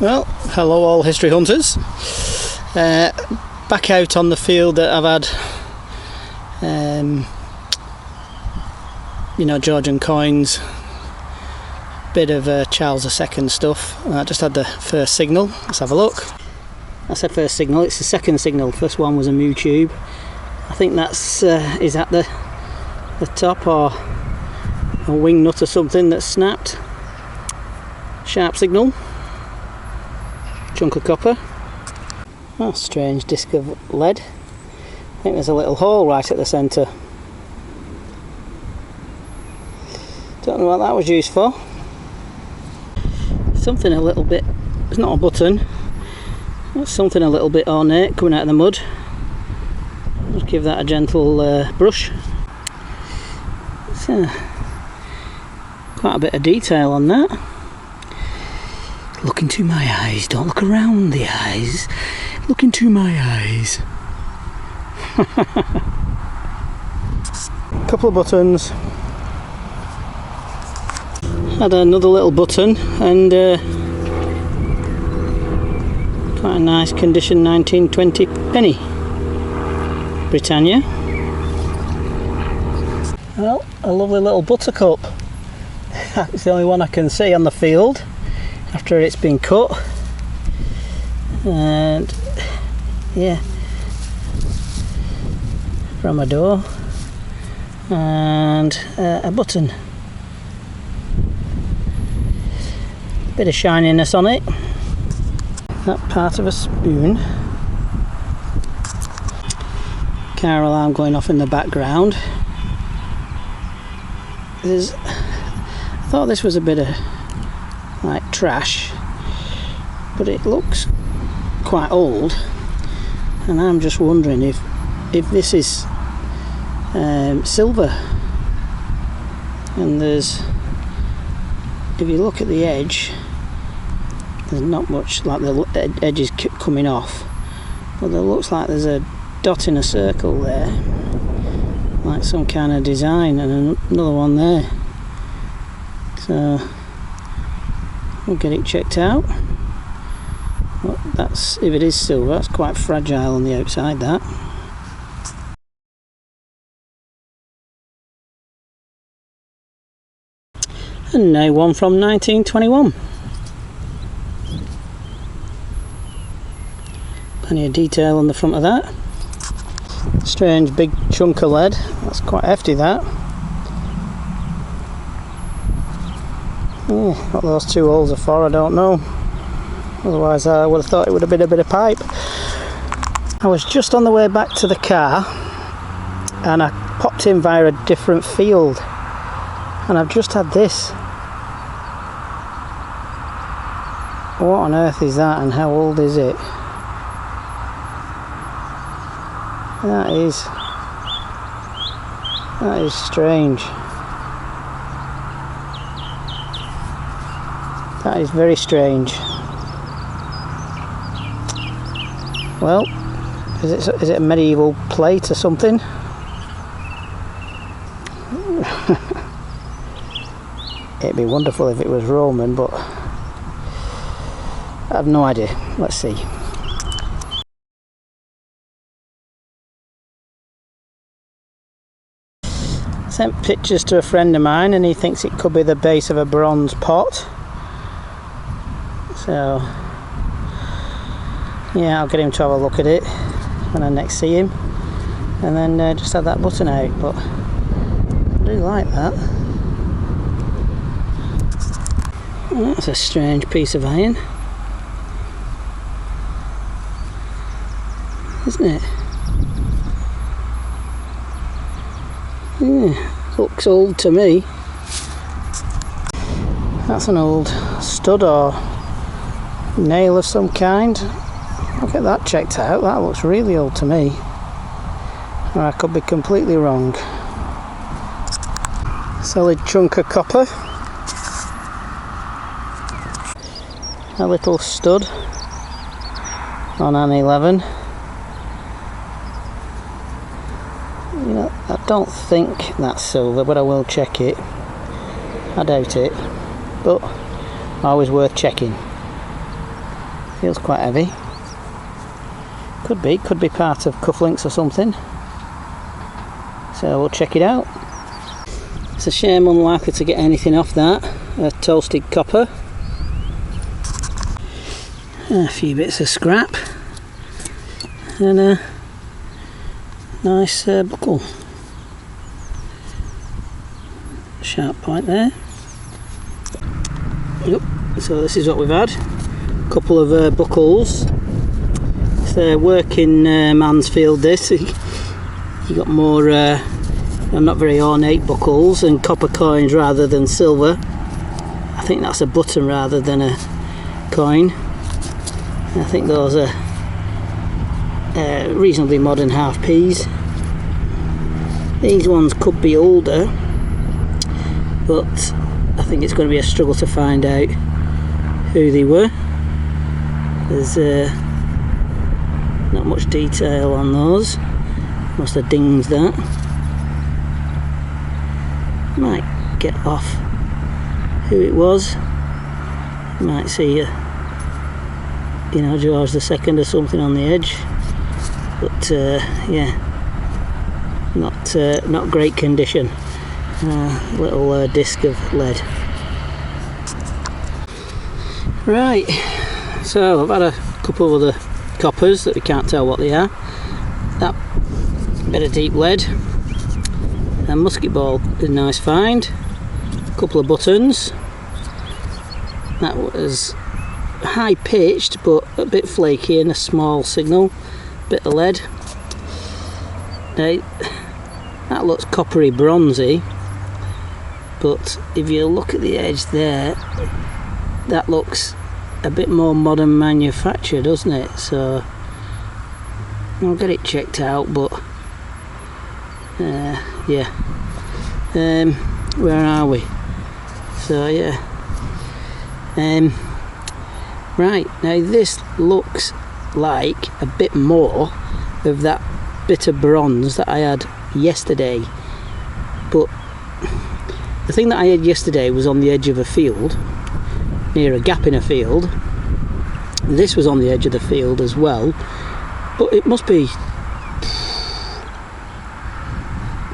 Well, hello all history hunters. Back out on the field that I've had, Georgian coins, bit of Charles II stuff. I just had the first signal. Let's have a look. That's the first signal. It's the second signal. First one was a Mu tube. I think that's is at the top, or a wing nut or something that's snapped. Sharp signal. Chunk of copper. Oh, strange disc of lead. I think there's a little hole right at the centre. Don't know what that was used for. Something a little bit, it's not a button, it's something a little bit ornate coming out of the mud. Just give that a gentle brush. So, quite a bit of detail on that. Look into my eyes, don't look around the eyes. Look into my eyes. Couple of buttons. Had another little button and quite a nice condition 1920 penny. Britannia. Well, a lovely little buttercup. It's the only one I can see on the field after it's been cut, and yeah, from a door and a button, bit of shininess on it. That part of a spoon. Car alarm going off in the background. I thought this was a bit of like trash, but it looks quite old, and I'm just wondering if this is silver. And if you look at the edge, there's not much, like the edge is coming off, but there looks like there's a dot in a circle there, like some kind of design, and another one there. So we'll get it checked out. Well, that's, if it is silver, that's quite fragile on the outside, that. And now one from 1921. Plenty of detail on the front of that. Strange big chunk of lead. That's quite hefty, that. Oh, what those two holes are for, I don't know. Otherwise I would have thought it would have been a bit of pipe. I was just on the way back to the car and I popped in via a different field, and I've just had this. What on earth is that, and how old is it? That is strange. That is very strange. Well, is it a medieval plate or something? It'd be wonderful if it was Roman, but I have no idea. Let's see. Sent pictures to a friend of mine, and he thinks it could be the base of a bronze pot. So yeah, I'll get him to have a look at it when I next see him, and then just have that button out. But I do like that. Well, that's a strange piece of iron, isn't it? Yeah, looks old to me. That's an old stud or nail of some kind. I'll get that checked out. That looks really old to me, or I could be completely wrong. Solid chunk of copper. A little stud on an 11. You know, I don't think that's silver, but I will check it. I doubt it, but always worth checking. Feels quite heavy. Could be part of cufflinks or something. So we'll check it out. It's a shame unlikely to get anything off that. A toasted copper. A few bits of scrap. And a nice buckle. Sharp point there. Yep. So this is what we've had. A couple of buckles. It's a working man's field this. You got more not very ornate buckles and copper coins rather than silver. I think that's a button rather than a coin. I think those are reasonably modern half P's. These ones could be older, but I think it's going to be a struggle to find out who they were. There's not much detail on those. Must have dinged that. Might get off who it was. Might see George II or something on the edge. But yeah, not great condition. Little disc of lead. Right, so I've had a couple of other coppers that we can't tell what they are. That bit of deep lead. A musket ball is a nice find. A couple of buttons. That was high pitched but a bit flaky and a small signal. Bit of lead. Now, that looks coppery bronzy, but if you look at the edge there, that looks a bit more modern manufacture, doesn't it? So I'll get it checked out, but yeah. Where are we? So yeah. Right, now this looks like a bit more of that bit of bronze that I had yesterday, but the thing that I had yesterday was on the edge of a field, near a gap in a field. This was on the edge of the field as well, but it must be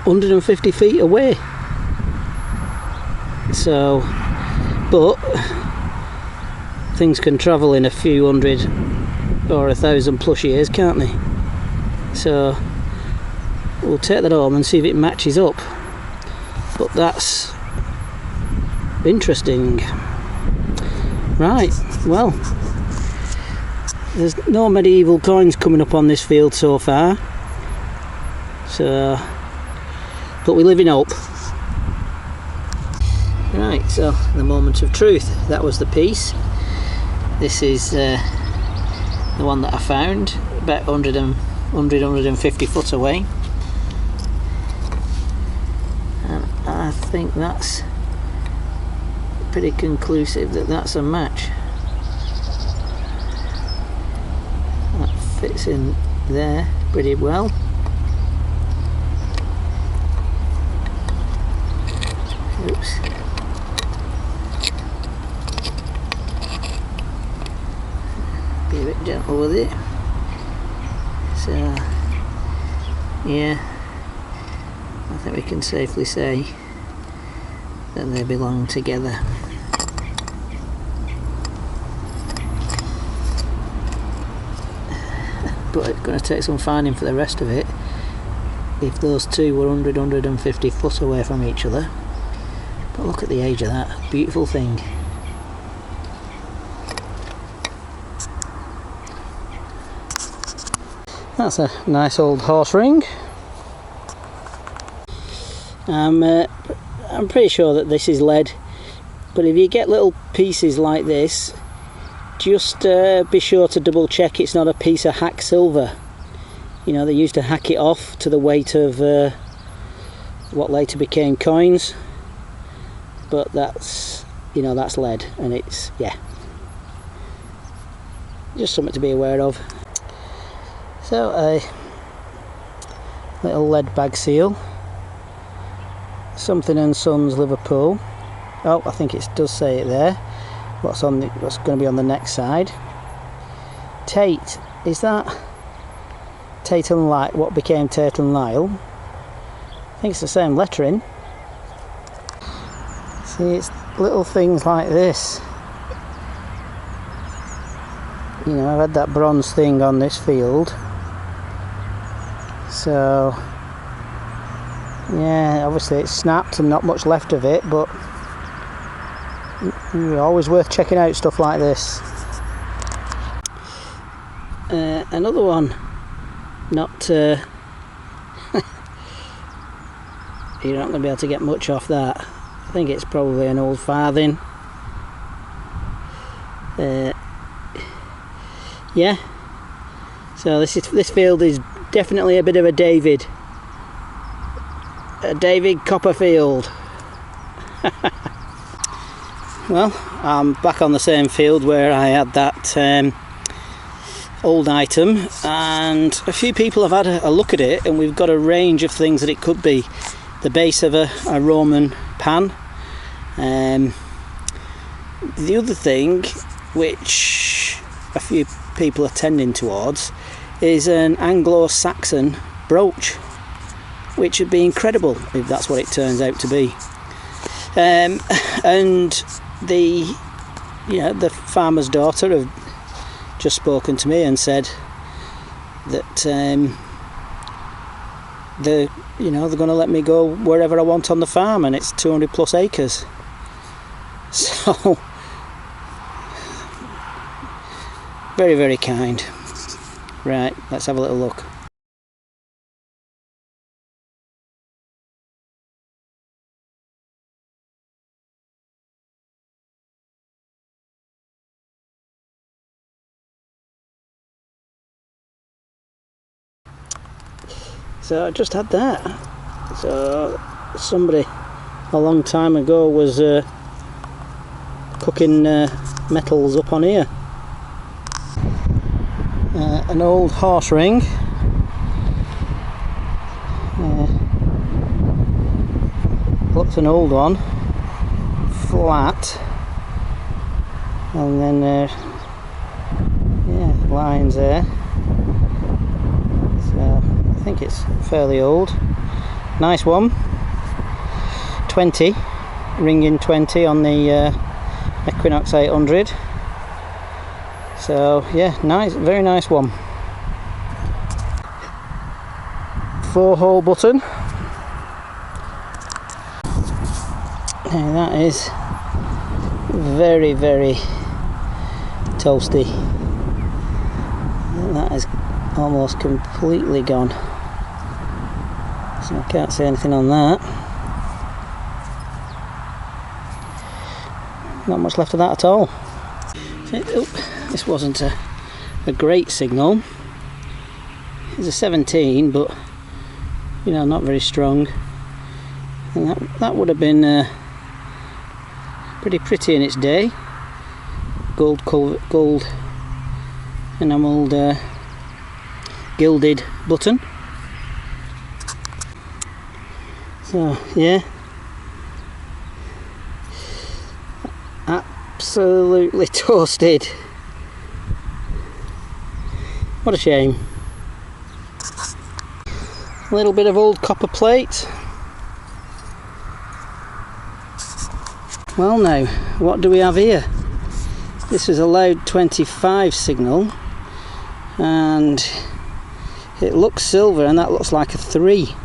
150 feet away. So, but things can travel in a few hundred or 1,000 plus years, can't they? So we'll take that home and see if it matches up. But that's interesting. Right, well, there's no medieval coins coming up on this field so far, so but we live in hope. Right, so the moment of truth. That was the piece. This is the one that I found about 150 foot away, and I think that's pretty conclusive that that's a match. That fits in there pretty well. Oops. Be a bit gentle with it. So yeah, I think we can safely say that they belong together. But it's going to take some finding for the rest of it if those two were 150 foot away from each other. But look at the age of that beautiful thing. That's a nice old horse ring. I'm pretty sure that this is lead, but if you get little pieces like this, just be sure to double check it's not a piece of hack silver. You know, they used to hack it off to the weight of what later became coins, but that's, you know, that's lead, and it's, yeah, just something to be aware of. So a little lead bag seal, Something and Sons, Liverpool. Oh, I think it does say it there. What's going to be on the next side? Tate, is that Tate and Lyle, what became Tate and Lyle? I think it's the same lettering. See, it's little things like this. You know, I've had that bronze thing on this field. So, yeah, obviously it's snapped and not much left of it, but always worth checking out stuff like this. Another one, not you're not going to be able to get much off that. I think it's probably an old farthing. Yeah, so this field is definitely a bit of a David Copperfield. Well, I'm back on the same field where I had that old item, and a few people have had a look at it, and we've got a range of things that it could be. The base of a Roman pan. The other thing which a few people are tending towards is an Anglo-Saxon brooch, which would be incredible if that's what it turns out to be. And the farmer's daughter have just spoken to me and said that they're going to let me go wherever I want on the farm, and it's 200 plus acres. So very, very kind. Right, let's have a little look. So I just had that. So somebody a long time ago was cooking metals up on here. An old horse ring. Looks an old one, flat, and then yeah, lines there. So I think it's fairly old. Nice one. 20, ringing 20 on the Equinox 800. So yeah, nice, very nice one. 4-hole button. And that is very, very toasty. That is almost completely gone. So I can't see anything on that. Not much left of that at all. This wasn't a great signal. It's a 17, but not very strong. And that would have been pretty pretty in its day. Gold enamelled gilded button. So yeah, absolutely toasted. What a shame. A little bit of old copper plate. Well now, what do we have here? This is a loud 25 signal, and it looks silver, and that looks like a 3.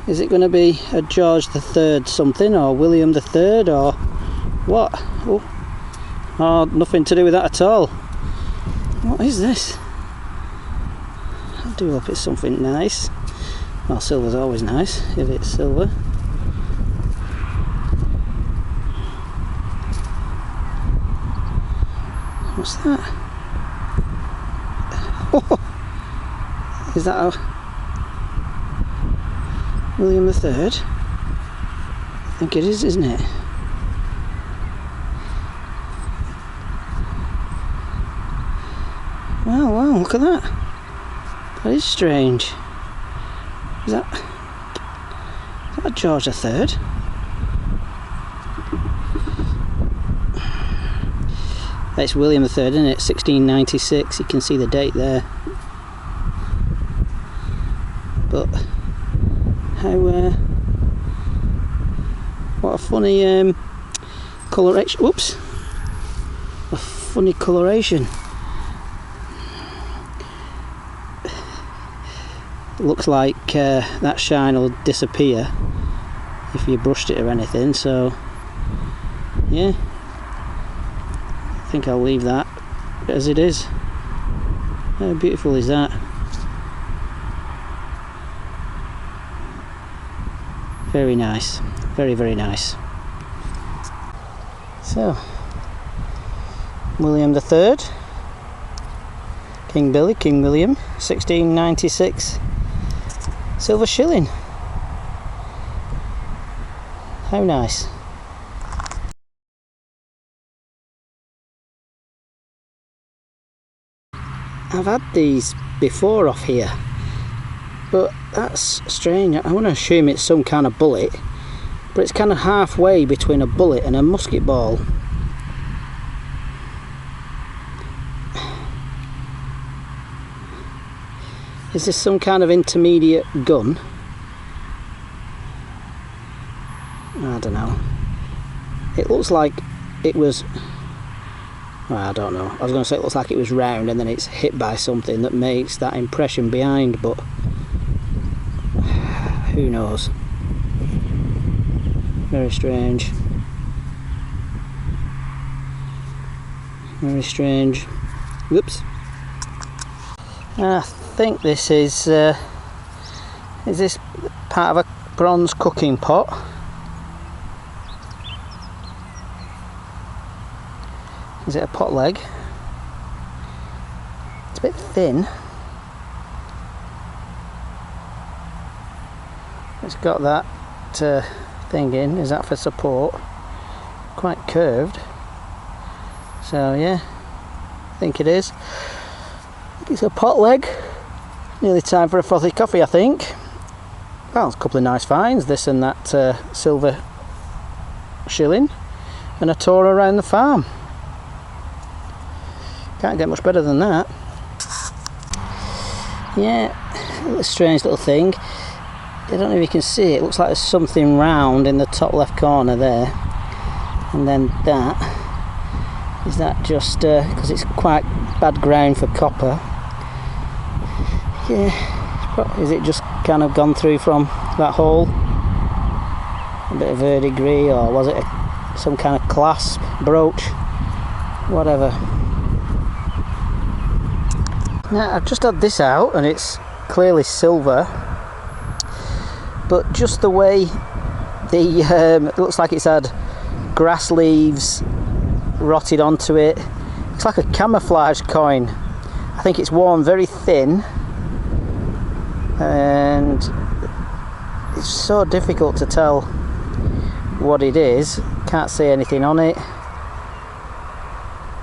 Is it going to be a George III something, or William III, or what? Oh, nothing to do with that at all. What is this? I do hope it's something nice. Well, silver's always nice if it's silver. What's that? Oh, is that a William III? I think it is, isn't it? Well, look at that. That is strange. Is that George III? It's William III, isn't it? 1696, you can see the date there. But how what a funny coloration. Whoops, a funny coloration. It looks like that shine will disappear if you brushed it or anything, so yeah, I think I'll leave that as it is. How beautiful is that? Very nice, very, very nice. So, William III, King Billy, King William, 1696 silver shilling. How nice. I've had these before off here, but that's strange. I want to assume it's some kind of bullet, but it's kind of halfway between a bullet and a musket ball. Is this some kind of intermediate gun? I don't know. It looks like it was, well, I don't know. I was going to say it looks like it was round and then it's hit by something that makes that impression behind, but who knows. Very strange. Very strange. Whoops. I think this is this part of a bronze cooking pot? Is it a pot leg? It's a bit thin. It's got that thing in. Is that for support? Quite curved. So yeah, I think it is. It's a pot leg. Nearly time for a frothy coffee, I think. Well, it's a couple of nice finds, this and that silver shilling, and a tour around the farm. Can't get much better than that. Yeah, a strange little thing. I don't know if you can see it. It looks like there's something round in the top left corner there, and then that. Is that just because it's quite bad ground for copper? Yeah, is it just kind of gone through from that hole? A bit of verdigris, or was it some kind of clasp, brooch, whatever. Now I've just had this out and it's clearly silver, but just the way it looks like it's had grass leaves rotted onto it. It's like a camouflage coin. I think it's worn very thin, and it's so difficult to tell what it is. Can't see anything on it.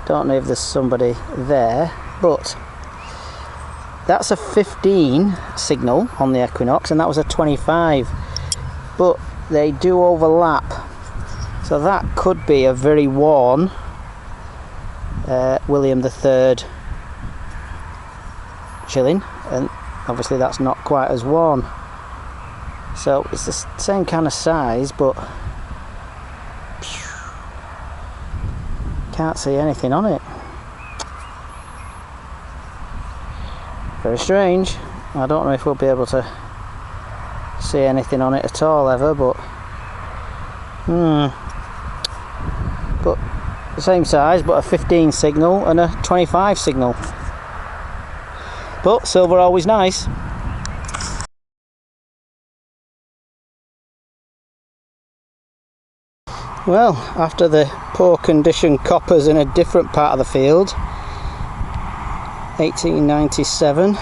Don't know if there's somebody there, but that's a 15 signal on the Equinox, and that was a 25, but they do overlap, so that could be a very worn William III shilling, and obviously that's not quite as worn. So it's the same kind of size, but can't see anything on it. Very strange. I don't know if we'll be able to see anything on it at all ever, but but the same size, but a 15 signal and a 25 signal. But silver always nice. Well, after the poor condition coppers in a different part of the field, 1897.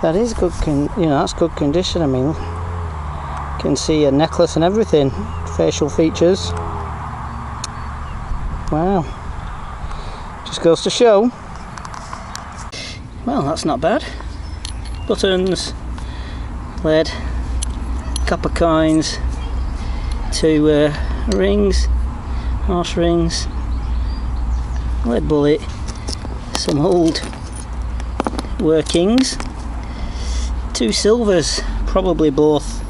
That is good, that's good condition. I mean, you can see a necklace and everything, facial features. Wow, just goes to show. Well, that's not bad. Buttons, lead, copper coins, 2 rings, horse rings, lead bullet, some old workings, 2 silvers, probably both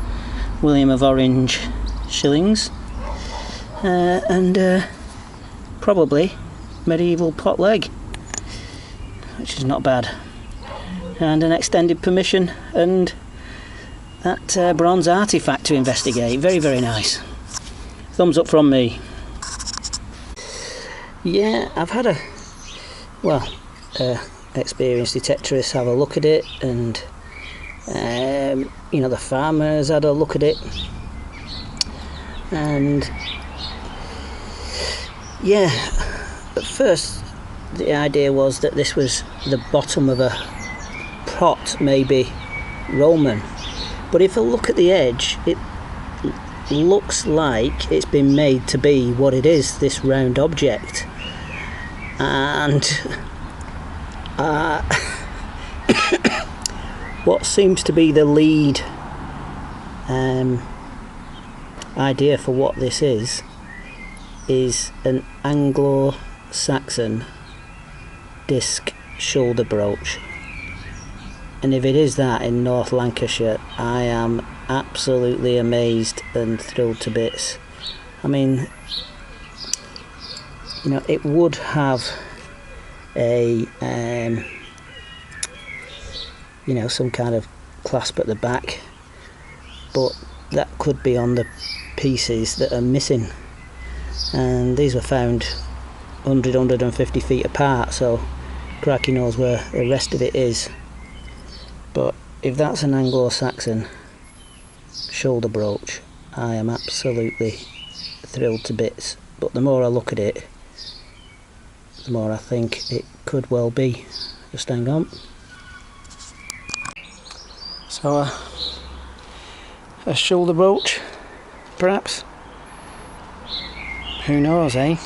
William of Orange shillings, and probably medieval pot leg, which is not bad, and an extended permission and that bronze artifact to investigate. Very, very nice. Thumbs up from me. Yeah, I've had a experienced detectorist have a look at it, and you know, the farmers had a look at it, and yeah, at first the idea was that this was the bottom of a pot, maybe Roman, but if I look at the edge, it looks like it's been made to be what it is, this round object. And what seems to be the lead idea for what this is an Anglo-Saxon disc shoulder brooch. And if it is that in North Lancashire, I am absolutely amazed and thrilled to bits. I mean, you know, it would have a you know, some kind of clasp at the back, but that could be on the pieces that are missing, and these were found 150 feet apart, so cracky knows where the rest of it is. But if that's an Anglo-Saxon shoulder brooch, I am absolutely thrilled to bits. But the more I look at it, the more I think it could well be. Just hang on. So a shoulder brooch, perhaps? Who knows, eh?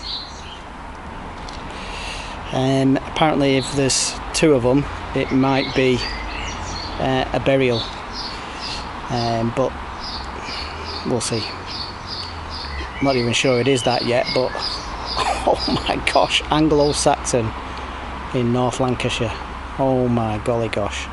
Apparently if there's 2 of them, it might be a burial, but we'll see. I'm not even sure it is that yet, but oh my gosh, Anglo-Saxon in North Lancashire. Oh my golly gosh.